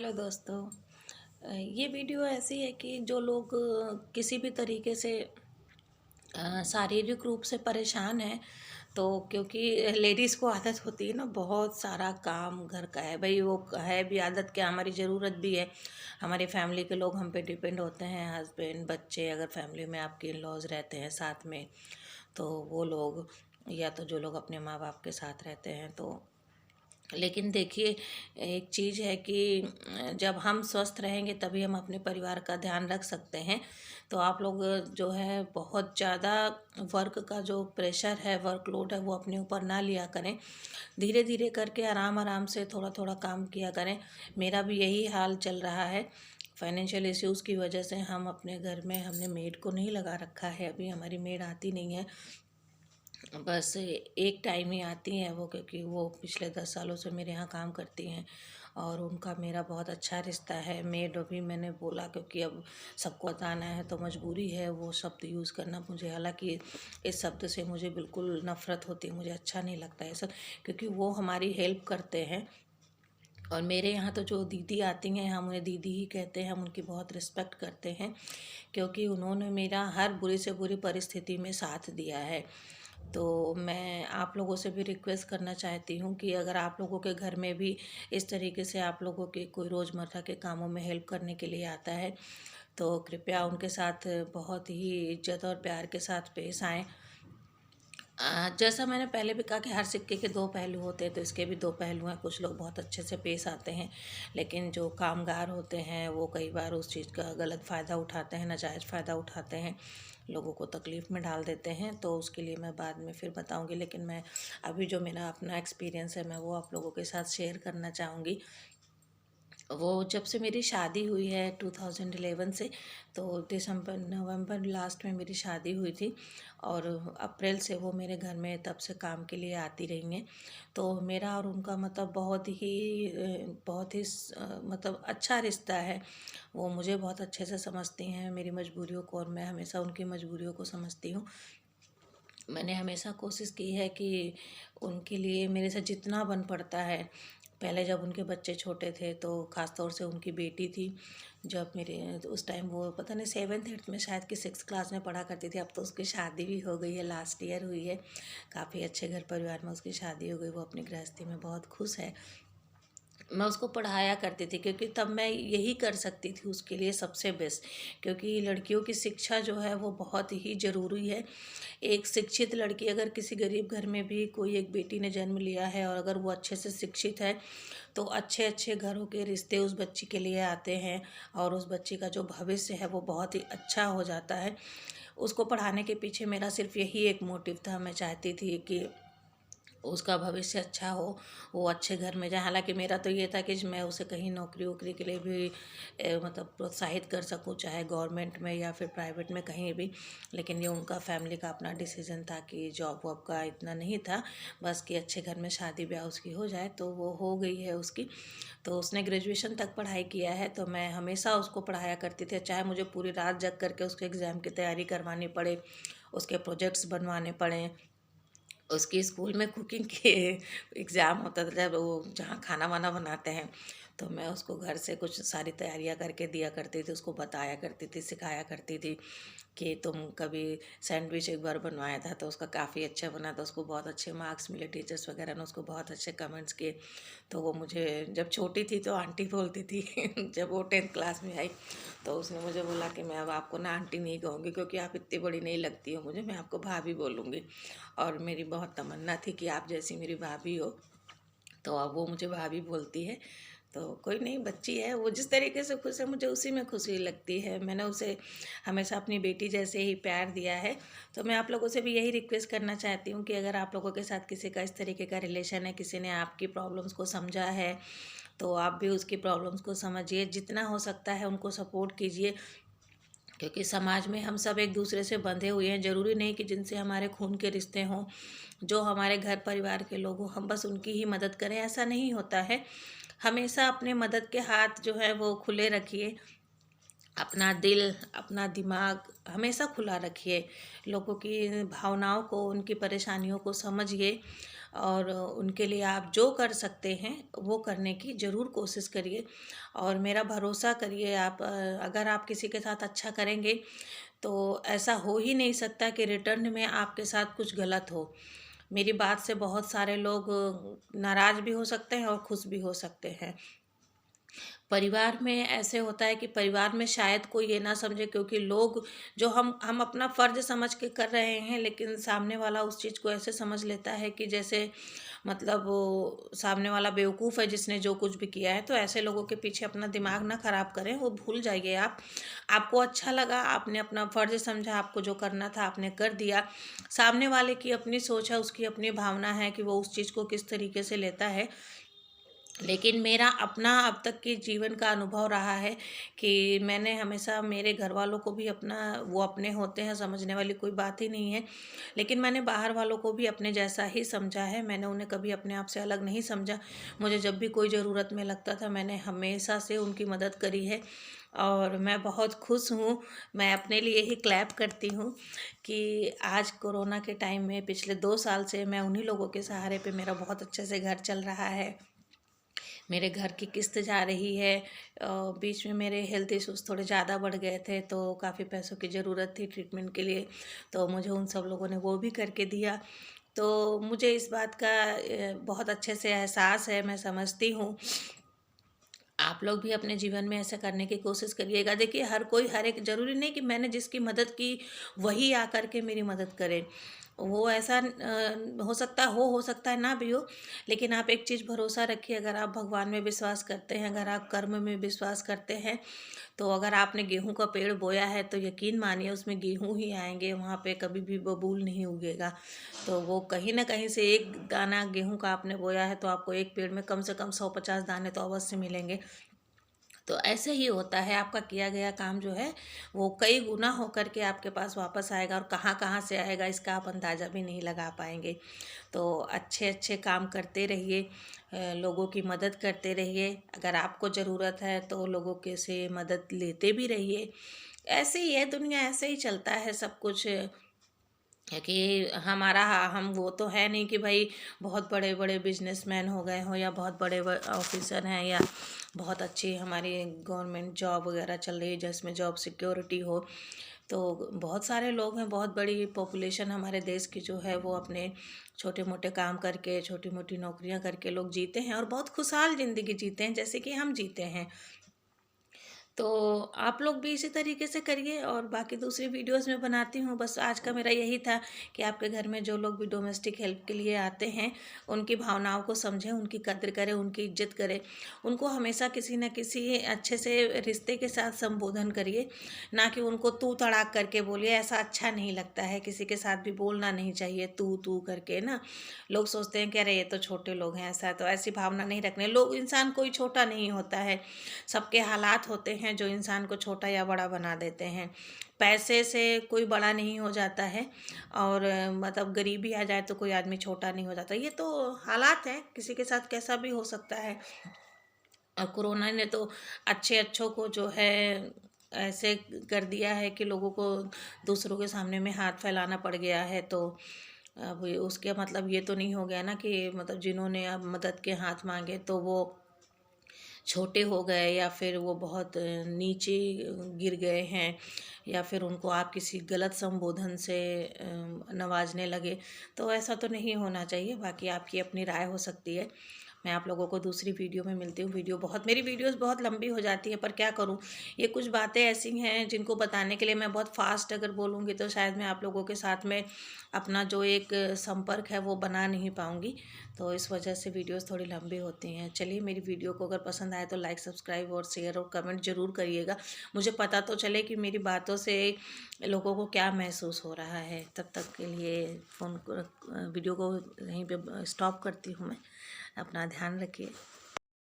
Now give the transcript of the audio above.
Hello दोस्तों। ये video ऐसी है कि जो लोग किसी भी तरीके से शारीरिक रूप से परेशान हैं, तो क्योंकि लेडीज़ को आदत होती है ना, बहुत सारा काम घर का है भाई, वो है भी आदत, क्या हमारी ज़रूरत भी है। हमारी फैमिली के लोग हम पे डिपेंड होते हैं, हस्बैंड, बच्चे, अगर फैमिली में आपके इन लॉज रहते हैं साथ में, तो वो लोग, या तो जो लोग अपने माँ बाप के साथ रहते हैं। तो लेकिन देखिए, एक चीज़ है कि जब हम स्वस्थ रहेंगे तभी हम अपने परिवार का ध्यान रख सकते हैं। तो आप लोग जो है बहुत ज़्यादा वर्क का जो प्रेशर है, वर्कलोड है, वो अपने ऊपर ना लिया करें। धीरे धीरे करके आराम आराम से थोड़ा थोड़ा काम किया करें। मेरा भी यही हाल चल रहा है। फाइनेंशियल इश्यूज़ की वजह से हम अपने घर में हमने मेड को नहीं लगा रखा है, अभी हमारी मेड आती नहीं है। बस एक टाइम ही आती हैं वो, क्योंकि वो पिछले 10 सालों से मेरे यहाँ काम करती हैं और उनका मेरा बहुत अच्छा रिश्ता है। मेड अभी मैंने बोला, क्योंकि अब सबको बताना है तो मजबूरी है वो शब्द यूज़ करना मुझे, हालांकि इस शब्द से मुझे बिल्कुल नफ़रत होती है, मुझे अच्छा नहीं लगता है सब, क्योंकि वो हमारी हेल्प करते हैं। और मेरे यहाँ तो जो दीदी आती हैं, हम उन्हें दीदी ही कहते हैं, हम उनकी बहुत रिस्पेक्ट करते हैं, क्योंकि उन्होंने मेरा हर बुरी से बुरी परिस्थिति में साथ दिया है। तो मैं आप लोगों से भी रिक्वेस्ट करना चाहती हूँ कि अगर आप लोगों के घर में भी इस तरीके से आप लोगों के कोई रोज़मर्रा के कामों में हेल्प करने के लिए आता है, तो कृपया उनके साथ बहुत ही इज्जत और प्यार के साथ पेश आएँ। जैसा मैंने पहले भी कहा कि हर सिक्के के दो पहलू होते हैं, तो इसके भी दो पहलू हैं। कुछ लोग बहुत अच्छे से पेश आते हैं, लेकिन जो कामगार होते हैं वो कई बार उस चीज़ का गलत फ़ायदा उठाते हैं, नाजायज़ फ़ायदा उठाते हैं, लोगों को तकलीफ़ में डाल देते हैं। तो उसके लिए मैं बाद में फिर बताऊंगी, लेकिन मैं अभी जो मेरा अपना एक्सपीरियंस है मैं वो आप लोगों के साथ शेयर करना चाहूँगी। वो जब से मेरी शादी हुई है 2011 से, तो दिसंबर नवंबर लास्ट में मेरी शादी हुई थी, और अप्रैल से वो मेरे घर में तब से काम के लिए आती रही हैं। तो मेरा और उनका मतलब बहुत ही मतलब अच्छा रिश्ता है। वो मुझे बहुत अच्छे से समझती हैं, मेरी मजबूरियों को, और मैं हमेशा उनकी मजबूरियों को समझती हूँ। मैंने हमेशा कोशिश की है कि उनके लिए मेरे से जितना बन पड़ता है, पहले जब उनके बच्चे छोटे थे तो ख़ास तौर से उनकी बेटी थी, जब मेरे तो उस टाइम वो पता नहीं 7th 8th में शायद कि 6th क्लास में पढ़ा करती थी। अब तो उसकी शादी भी हो गई है, लास्ट ईयर हुई है। काफ़ी अच्छे घर परिवार में उसकी शादी हो गई, वो अपनी गृहस्थी में बहुत खुश है। मैं उसको पढ़ाया करती थी, क्योंकि तब मैं यही कर सकती थी उसके लिए सबसे बेस्ट, क्योंकि लड़कियों की शिक्षा जो है वो बहुत ही ज़रूरी है। एक शिक्षित लड़की, अगर किसी गरीब घर में भी कोई एक बेटी ने जन्म लिया है और अगर वो अच्छे से शिक्षित है, तो अच्छे अच्छे घरों के रिश्ते उस बच्ची के लिए आते हैं, और उस बच्ची का जो भविष्य है वो बहुत ही अच्छा हो जाता है। उसको पढ़ाने के पीछे मेरा सिर्फ यही एक मोटिव था, मैं चाहती थी कि उसका भविष्य अच्छा हो, वो अच्छे घर में जाए। हालांकि मेरा तो ये था कि मैं उसे कहीं नौकरी वोकरी के लिए भी मतलब प्रोत्साहित कर सकूं, चाहे गवर्नमेंट में या फिर प्राइवेट में, कहीं भी। लेकिन ये उनका फैमिली का अपना डिसीजन था कि जॉब वॉब का इतना नहीं था, बस कि अच्छे घर में शादी ब्याह उसकी हो जाए। तो वो हो गई है उसकी। तो उसने ग्रेजुएशन तक पढ़ाई किया है, तो मैं हमेशा उसको पढ़ाया करती थी, चाहे मुझे पूरी रात जग करके उसके एग्ज़ाम की तैयारी करवानी पड़े, उसके प्रोजेक्ट्स बनवाने पड़े। उसके स्कूल में कुकिंग के एग्ज़ाम होता था, जब वो जहाँ खाना वाना बनाते हैं, तो मैं उसको घर से कुछ सारी तैयारियां करके दिया करती थी, उसको बताया करती थी, सिखाया करती थी कि तुम कभी सैंडविच एक बार बनवाया था तो उसका काफ़ी अच्छा बना था, उसको बहुत अच्छे मार्क्स मिले, टीचर्स वगैरह ने उसको बहुत अच्छे कमेंट्स किए। तो वो मुझे जब छोटी थी तो आंटी बोलती थी जब वो 10th क्लास में आई, तो उसने मुझे बोला कि मैं अब आपको ना आंटी नहीं कहूँगी, क्योंकि आप इतनी बड़ी नहीं लगती हो मुझे, मैं आपको भाभी बोलूँगी। और मेरी बहुत तमन्ना थी कि आप जैसी मेरी भाभी हो, तो अब वो मुझे भाभी बोलती है। तो कोई नहीं, बच्ची है, वो जिस तरीके से खुश है मुझे उसी में खुशी लगती है। मैंने उसे हमेशा अपनी बेटी जैसे ही प्यार दिया है। तो मैं आप लोगों से भी यही रिक्वेस्ट करना चाहती हूँ कि अगर आप लोगों के साथ किसी का इस तरीके का रिलेशन है, किसी ने आपकी प्रॉब्लम्स को समझा है, तो आप भी उसकी प्रॉब्लम्स को समझिए, जितना हो सकता है उनको सपोर्ट कीजिए, क्योंकि समाज में हम सब एक दूसरे से बंधे हुए हैं। ज़रूरी नहीं कि जिनसे हमारे खून के रिश्ते हों, जो हमारे घर परिवार के लोग हों, हम बस उनकी ही मदद करें, ऐसा नहीं होता है। हमेशा अपने मदद के हाथ जो है वो खुले रखिए, अपना दिल, अपना दिमाग हमेशा खुला रखिए, लोगों की भावनाओं को, उनकी परेशानियों को समझिए, और उनके लिए आप जो कर सकते हैं वो करने की ज़रूर कोशिश करिए। और मेरा भरोसा करिए आप, अगर आप किसी के साथ अच्छा करेंगे तो ऐसा हो ही नहीं सकता कि रिटर्न में आपके साथ कुछ गलत हो। मेरी बात से बहुत सारे लोग नाराज़ भी हो सकते हैं और खुश भी हो सकते हैं। परिवार में ऐसे होता है कि परिवार में शायद कोई ये ना समझे, क्योंकि लोग जो हम अपना फ़र्ज़ समझ के कर रहे हैं, लेकिन सामने वाला उस चीज़ को ऐसे समझ लेता है कि जैसे मतलब वो सामने वाला बेवकूफ़ है जिसने जो कुछ भी किया है। तो ऐसे लोगों के पीछे अपना दिमाग ना ख़राब करें, वो भूल जाइए आप। आपको अच्छा लगा, आपने अपना फ़र्ज़ समझा, आपको जो करना था आपने कर दिया। सामने वाले की अपनी सोच है, उसकी अपनी भावना है कि वो उस चीज़ को किस तरीके से लेता है। लेकिन मेरा अपना अब तक के जीवन का अनुभव रहा है कि मैंने हमेशा मेरे घर वालों को भी अपना, वो अपने होते हैं, समझने वाली कोई बात ही नहीं है। लेकिन मैंने बाहर वालों को भी अपने जैसा ही समझा है, मैंने उन्हें कभी अपने आप से अलग नहीं समझा। मुझे जब भी कोई ज़रूरत में लगता था मैंने हमेशा से उनकी मदद करी है। और मैं बहुत खुश हूँ, मैं अपने लिए ही क्लैप करती हूँ कि आज कोरोना के टाइम में पिछले 2 साल से मैं उन्हीं लोगों के सहारे पे मेरा बहुत अच्छे से घर चल रहा है। मेरे घर की किस्त जा रही है। बीच में मेरे हेल्थ इश्यूज़ थोड़े ज़्यादा बढ़ गए थे, तो काफ़ी पैसों की ज़रूरत थी ट्रीटमेंट के लिए, तो मुझे उन सब लोगों ने वो भी करके दिया। तो मुझे इस बात का बहुत अच्छे से एहसास है, मैं समझती हूँ। आप लोग भी अपने जीवन में ऐसा करने की कोशिश करिएगा। देखिए, हर कोई हर एक, ज़रूरी नहीं कि मैंने जिसकी मदद की वही आकर के मेरी मदद करे। वो ऐसा हो सकता है ना भी हो। लेकिन आप एक चीज़ भरोसा रखिए, अगर आप भगवान में विश्वास करते हैं, अगर आप कर्म में विश्वास करते हैं, तो अगर आपने गेहूँ का पेड़ बोया है तो यकीन मानिए उसमें गेहूँ ही आएँगे, वहाँ पे कभी भी बबूल नहीं उगेगा। तो वो कहीं न कहीं से एक दाना गेहूँ का आपने बोया है तो आपको एक पेड़ में कम से कम 100-50 दाने तो अवश्य मिलेंगे। तो ऐसे ही होता है, आपका किया गया काम जो है वो कई गुना होकर के आपके पास वापस आएगा, और कहाँ-कहाँ से आएगा इसका आप अंदाज़ा भी नहीं लगा पाएँगे। तो अच्छे-अच्छे काम करते रहिए, लोगों की मदद करते रहिए। अगर आपको ज़रूरत है तो लोगों के से मदद लेते भी रहिए। ऐसे ही है दुनिया, ऐसे ही चलता है सब कुछ। है कि हमारा, हम वो तो है नहीं कि भाई बहुत बड़े बड़े बिजनेसमैन हो गए हों, या बहुत बड़े ऑफिसर हैं, या बहुत अच्छी हमारी गवर्नमेंट जॉब वगैरह चल रही है जिसमें जॉब सिक्योरिटी हो। तो बहुत सारे लोग हैं, बहुत बड़ी पॉपुलेशन हमारे देश की जो है वो अपने छोटे मोटे काम करके, छोटी मोटी नौकरियां करके लोग जीते हैं और बहुत खुशहाल ज़िंदगी जीते हैं, जैसे कि हम जीते हैं। तो आप लोग भी इसी तरीके से करिए, और बाकी दूसरी वीडियोस में बनाती हूँ। बस आज का मेरा यही था कि आपके घर में जो लोग भी डोमेस्टिक हेल्प के लिए आते हैं, उनकी भावनाओं को समझें, उनकी कद्र करें, उनकी इज्जत करें। उनको हमेशा किसी न किसी अच्छे से रिश्ते के साथ संबोधन करिए, ना कि उनको तू तड़ाक करके बोलिए। ऐसा अच्छा नहीं लगता है, किसी के साथ भी बोलना नहीं चाहिए तू तू करके ना। लोग सोचते हैं कि अरे ये तो छोटे लोग हैं, ऐसा, तो ऐसी भावना नहीं रखने। लोग, इंसान कोई छोटा नहीं होता है, सबके हालात होते हैं जो इंसान को छोटा या बड़ा बना देते हैं। पैसे से कोई बड़ा नहीं हो जाता है, और मतलब गरीबी आ जाए तो कोई आदमी छोटा नहीं हो जाता। ये तो हालात हैं, किसी के साथ कैसा भी हो सकता है। और कोरोना ने तो अच्छे अच्छों को जो है ऐसे कर दिया है कि लोगों को दूसरों के सामने में हाथ फैलाना पड़ गया है। तो अब उसके मतलब ये तो नहीं हो गया ना कि मतलब जिन्होंने अब मदद के हाथ मांगे तो वो छोटे हो गए, या फिर वो बहुत नीचे गिर गए हैं, या फिर उनको आप किसी गलत संबोधन से नवाजने लगे। तो ऐसा तो नहीं होना चाहिए। बाकी आपकी अपनी राय हो सकती है। मैं आप लोगों को दूसरी वीडियो में मिलती हूँ। मेरी वीडियोस बहुत लंबी हो जाती है, पर क्या करूँ, ये कुछ बातें ऐसी हैं जिनको बताने के लिए मैं बहुत फास्ट अगर बोलूँगी तो शायद मैं आप लोगों के साथ में अपना जो एक संपर्क है वो बना नहीं पाऊँगी। तो इस वजह से वीडियोस थोड़ी लंबी होती हैं। चलिए, मेरी वीडियो को अगर पसंद आए तो लाइक, सब्सक्राइब और शेयर और कमेंट ज़रूर करिएगा। मुझे पता तो चले कि मेरी बातों से लोगों को क्या महसूस हो रहा है। तब तक के लिए वीडियो को यहीं पे स्टॉप करती हूँ मैं। अपना ध्यान रखिए।